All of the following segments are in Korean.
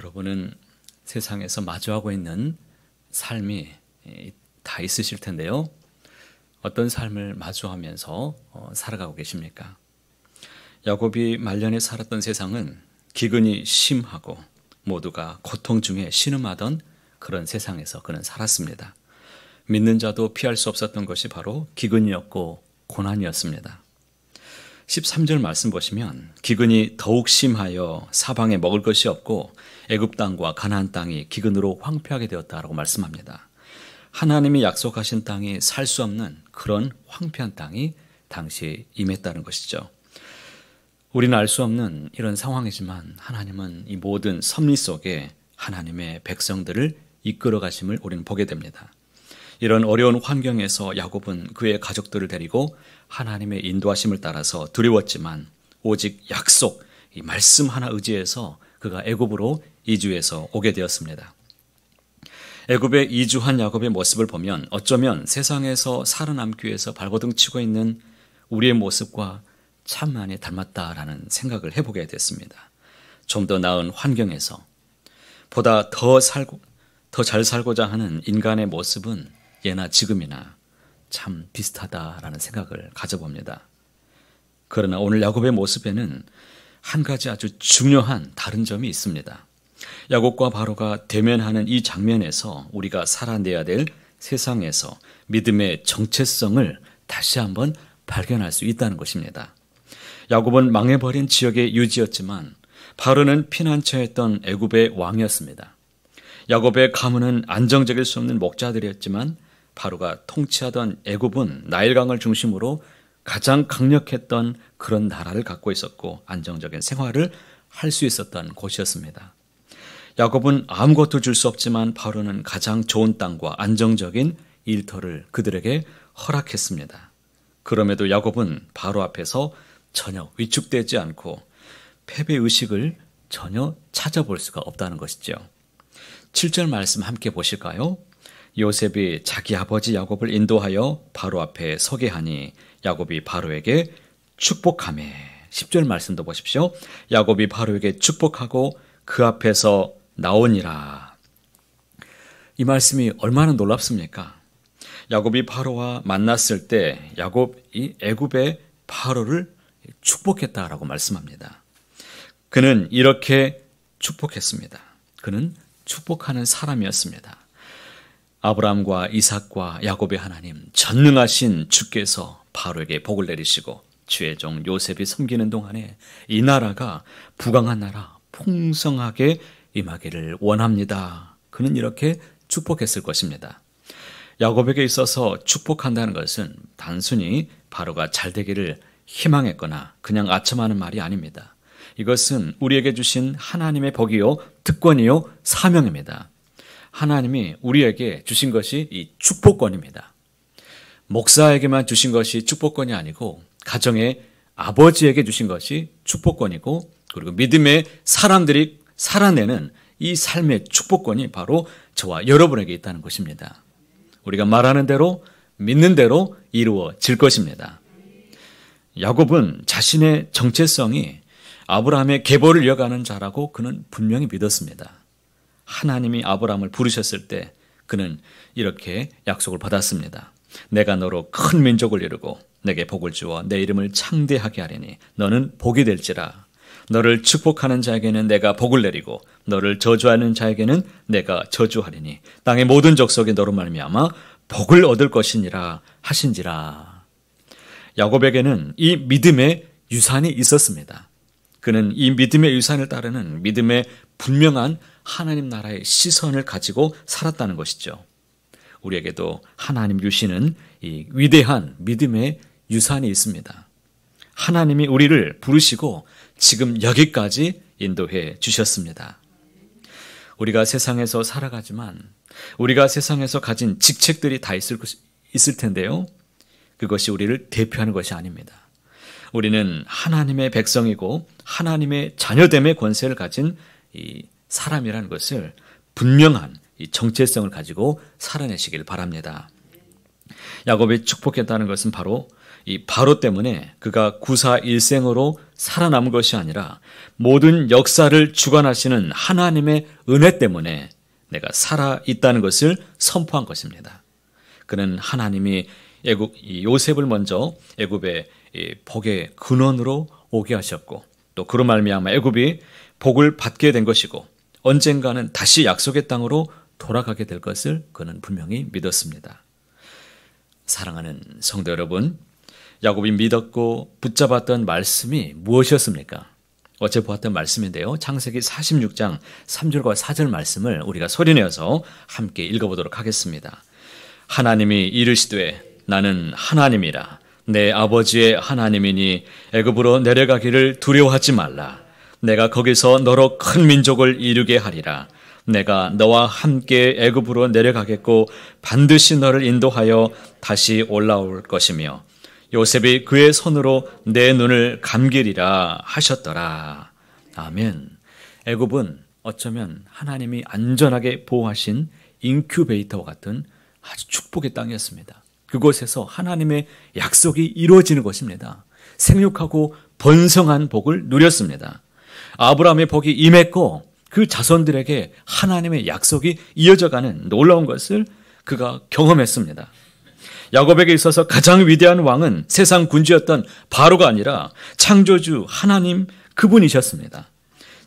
여러분은 세상에서 마주하고 있는 삶이 다 있으실 텐데요. 어떤 삶을 마주하면서 살아가고 계십니까? 야곱이 말년에 살았던 세상은 기근이 심하고 모두가 고통 중에 신음하던 그런 세상에서 그는 살았습니다. 믿는 자도 피할 수 없었던 것이 바로 기근이었고 고난이었습니다. 13절 말씀 보시면 기근이 더욱 심하여 사방에 먹을 것이 없고 애굽 땅과 가나안 땅이 기근으로 황폐하게 되었다라고 말씀합니다. 하나님이 약속하신 땅이 살 수 없는 그런 황폐한 땅이 당시에 임했다는 것이죠. 우리는 알 수 없는 이런 상황이지만 하나님은 이 모든 섭리 속에 하나님의 백성들을 이끌어 가심을 우리는 보게 됩니다. 이런 어려운 환경에서 야곱은 그의 가족들을 데리고 하나님의 인도하심을 따라서 두려웠지만 오직 약속, 이 말씀 하나 의지해서 그가 애굽으로 이주해서 오게 되었습니다. 애굽에 이주한 야곱의 모습을 보면 어쩌면 세상에서 살아남기 위해서 발버둥 치고 있는 우리의 모습과 참 많이 닮았다라는 생각을 해보게 됐습니다. 좀 더 나은 환경에서 보다 더 잘 살고자 하는 인간의 모습은 예나 지금이나 참 비슷하다라는 생각을 가져봅니다. 그러나 오늘 야곱의 모습에는 한 가지 아주 중요한 다른 점이 있습니다. 야곱과 바로가 대면하는 이 장면에서 우리가 살아내야 될 세상에서 믿음의 정체성을 다시 한번 발견할 수 있다는 것입니다. 야곱은 망해버린 지역의 유지였지만 바로는 피난처였던 애굽의 왕이었습니다. 야곱의 가문은 안정적일 수 없는 목자들이었지만 바로가 통치하던 애굽은 나일강을 중심으로 가장 강력했던 그런 나라를 갖고 있었고 안정적인 생활을 할 수 있었던 곳이었습니다. 야곱은 아무것도 줄 수 없지만 바로는 가장 좋은 땅과 안정적인 일터를 그들에게 허락했습니다. 그럼에도 야곱은 바로 앞에서 전혀 위축되지 않고 패배의식을 전혀 찾아볼 수가 없다는 것이죠. 7절 말씀 함께 보실까요? 요셉이 자기 아버지 야곱을 인도하여 바로 앞에 서게 하니 야곱이 바로에게 축복하매 10절 말씀도 보십시오. 야곱이 바로에게 축복하고 그 앞에서 나오니라. 이 말씀이 얼마나 놀랍습니까? 야곱이 바로와 만났을 때 야곱이 애굽의 바로를 축복했다라고 말씀합니다. 그는 이렇게 축복했습니다. 그는 축복하는 사람이었습니다. 아브라함과 이삭과 야곱의 하나님 전능하신 주께서 바로에게 복을 내리시고 주의 종 요셉이 섬기는 동안에 이 나라가 부강한 나라 풍성하게 임하기를 원합니다. 그는 이렇게 축복했을 것입니다. 야곱에게 있어서 축복한다는 것은 단순히 바로가 잘 되기를 희망했거나 그냥 아첨하는 말이 아닙니다. 이것은 우리에게 주신 하나님의 복이요 특권이요 사명입니다. 하나님이 우리에게 주신 것이 이 축복권입니다. 목사에게만 주신 것이 축복권이 아니고 가정의 아버지에게 주신 것이 축복권이고 그리고 믿음의 사람들이 살아내는 이 삶의 축복권이 바로 저와 여러분에게 있다는 것입니다. 우리가 말하는 대로 믿는 대로 이루어질 것입니다. 야곱은 자신의 정체성이 아브라함의 계보를 이어가는 자라고 그는 분명히 믿었습니다. 하나님이 아브라함을 부르셨을 때 그는 이렇게 약속을 받았습니다. 내가 너로 큰 민족을 이루고 내게 복을 주어 내 이름을 창대하게 하리니 너는 복이 될지라. 너를 축복하는 자에게는 내가 복을 내리고 너를 저주하는 자에게는 내가 저주하리니 땅의 모든 족속이 너로 말미암아 복을 얻을 것이니라 하신지라. 야곱에게는 이 믿음의 유산이 있었습니다. 그는 이 믿음의 유산을 따르는 믿음의 분명한 하나님 나라의 시선을 가지고 살았다는 것이죠. 우리에게도 하나님 주시는 이 위대한 믿음의 유산이 있습니다. 하나님이 우리를 부르시고 지금 여기까지 인도해 주셨습니다. 우리가 세상에서 살아가지만 우리가 세상에서 가진 직책들이 다 있을 텐데요. 그것이 우리를 대표하는 것이 아닙니다. 우리는 하나님의 백성이고 하나님의 자녀됨의 권세를 가진 이 사람이라는 것을 분명한 이 정체성을 가지고 살아내시길 바랍니다. 야곱이 축복했다는 것은 바로 이 바로 때문에 그가 구사 일생으로 살아남은 것이 아니라 모든 역사를 주관하시는 하나님의 은혜 때문에 내가 살아 있다는 것을 선포한 것입니다. 그는 하나님이 요셉을 먼저 애굽의 복의 근원으로 오게 하셨고 또 그로 말미암아 애굽이 복을 받게 된 것이고 언젠가는 다시 약속의 땅으로 돌아가게 될 것을 그는 분명히 믿었습니다. 사랑하는 성도 여러분, 야곱이 믿었고 붙잡았던 말씀이 무엇이었습니까? 어제 보았던 말씀인데요. 창세기 46장 3절과 4절 말씀을 우리가 소리내어서 함께 읽어보도록 하겠습니다. 하나님이 이르시되 나는 하나님이라 내 아버지의 하나님이니 애굽으로 내려가기를 두려워하지 말라. 내가 거기서 너로 큰 민족을 이루게 하리라. 내가 너와 함께 애굽으로 내려가겠고 반드시 너를 인도하여 다시 올라올 것이며 요셉이 그의 손으로 내 눈을 감기리라 하셨더라. 아멘. 애굽은 어쩌면 하나님이 안전하게 보호하신 인큐베이터와 같은 아주 축복의 땅이었습니다. 그곳에서 하나님의 약속이 이루어지는 것입니다. 생육하고 번성한 복을 누렸습니다. 아브라함의 복이 임했고 그 자손들에게 하나님의 약속이 이어져가는 놀라운 것을 그가 경험했습니다. 야곱에게 있어서 가장 위대한 왕은 세상 군주였던 바로가 아니라 창조주 하나님 그분이셨습니다.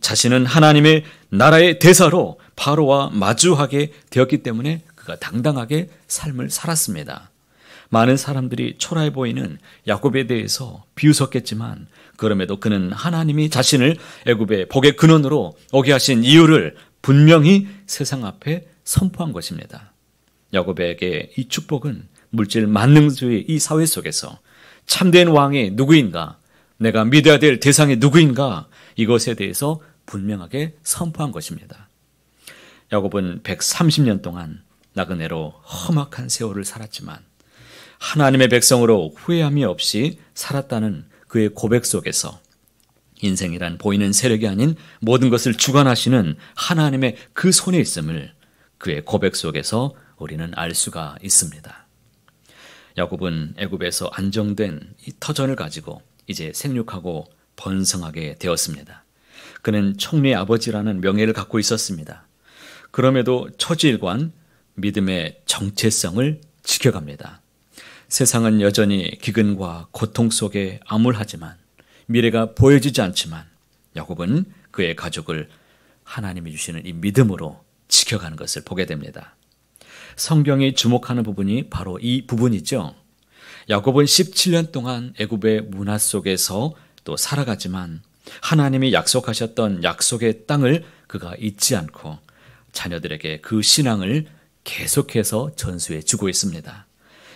자신은 하나님의 나라의 대사로 바로와 마주하게 되었기 때문에 그가 당당하게 삶을 살았습니다. 많은 사람들이 초라해 보이는 야곱에 대해서 비웃었겠지만 그럼에도 그는 하나님이 자신을 애굽의 복의 근원으로 오게 하신 이유를 분명히 세상 앞에 선포한 것입니다. 야곱에게 이 축복은 물질 만능주의 이 사회 속에서 참된 왕이 누구인가, 내가 믿어야 될 대상이 누구인가, 이것에 대해서 분명하게 선포한 것입니다. 야곱은 130년 동안 나그네로 험악한 세월을 살았지만 하나님의 백성으로 후회함이 없이 살았다는 그의 고백 속에서 인생이란 보이는 세력이 아닌 모든 것을 주관하시는 하나님의 그 손에 있음을 그의 고백 속에서 우리는 알 수가 있습니다. 야곱은 애굽에서 안정된 이 터전을 가지고 이제 생육하고 번성하게 되었습니다. 그는 총리의 아버지라는 명예를 갖고 있었습니다. 그럼에도 초지일관 믿음의 정체성을 지켜갑니다. 세상은 여전히 기근과 고통 속에 암울하지만 미래가 보여지지 않지만 야곱은 그의 가족을 하나님이 주시는 이 믿음으로 지켜가는 것을 보게 됩니다. 성경이 주목하는 부분이 바로 이 부분이죠. 야곱은 17년 동안 애굽의 문화 속에서 또 살아가지만 하나님이 약속하셨던 약속의 땅을 그가 잊지 않고 자녀들에게 그 신앙을 계속해서 전수해 주고 있습니다.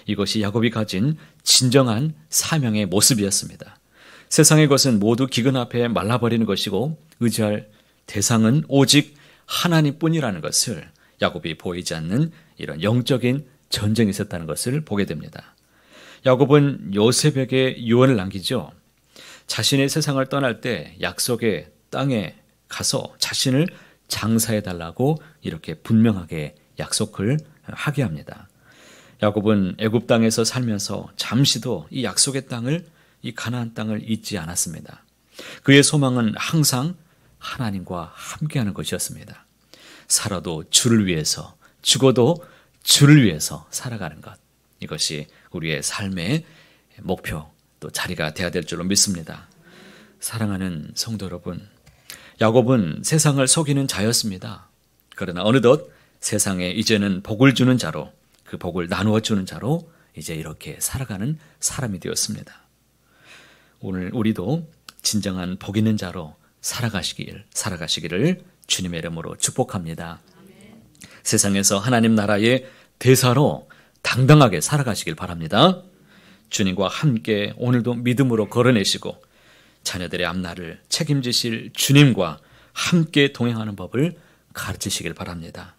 이것이 야곱이 가진 진정한 사명의 모습이었습니다. 세상의 것은 모두 기근 앞에 말라버리는 것이고 의지할 대상은 오직 하나님뿐이라는 것을 야곱이 보이지 않는 이런 영적인 전쟁이 있었다는 것을 보게 됩니다. 야곱은 요셉에게 유언을 남기죠. 자신의 세상을 떠날 때 약속의 땅에 가서 자신을 장사해달라고 이렇게 분명하게 약속을 하게 합니다. 야곱은 애굽 땅에서 살면서 잠시도 이 약속의 땅을, 이 가나안 땅을 잊지 않았습니다. 그의 소망은 항상 하나님과 함께하는 것이었습니다. 살아도 주를 위해서, 죽어도 주를 위해서 살아가는 것, 이것이 우리의 삶의 목표 또 자리가 되어야 될 줄로 믿습니다. 사랑하는 성도 여러분, 야곱은 세상을 속이는 자였습니다. 그러나 어느덧 세상에 이제는 복을 주는 자로, 그 복을 나누어 주는 자로 이제 이렇게 살아가는 사람이 되었습니다. 오늘 우리도 진정한 복 있는 자로 살아가시기를 주님의 이름으로 축복합니다. 세상에서 하나님 나라의 대사로 당당하게 살아가시길 바랍니다. 주님과 함께 오늘도 믿음으로 걸어내시고 자녀들의 앞날을 책임지실 주님과 함께 동행하는 법을 가르치시길 바랍니다.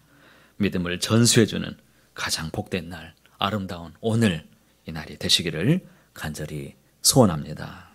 믿음을 전수해주는 가장 복된 날, 아름다운 오늘 이 날이 되시기를 간절히 소원합니다.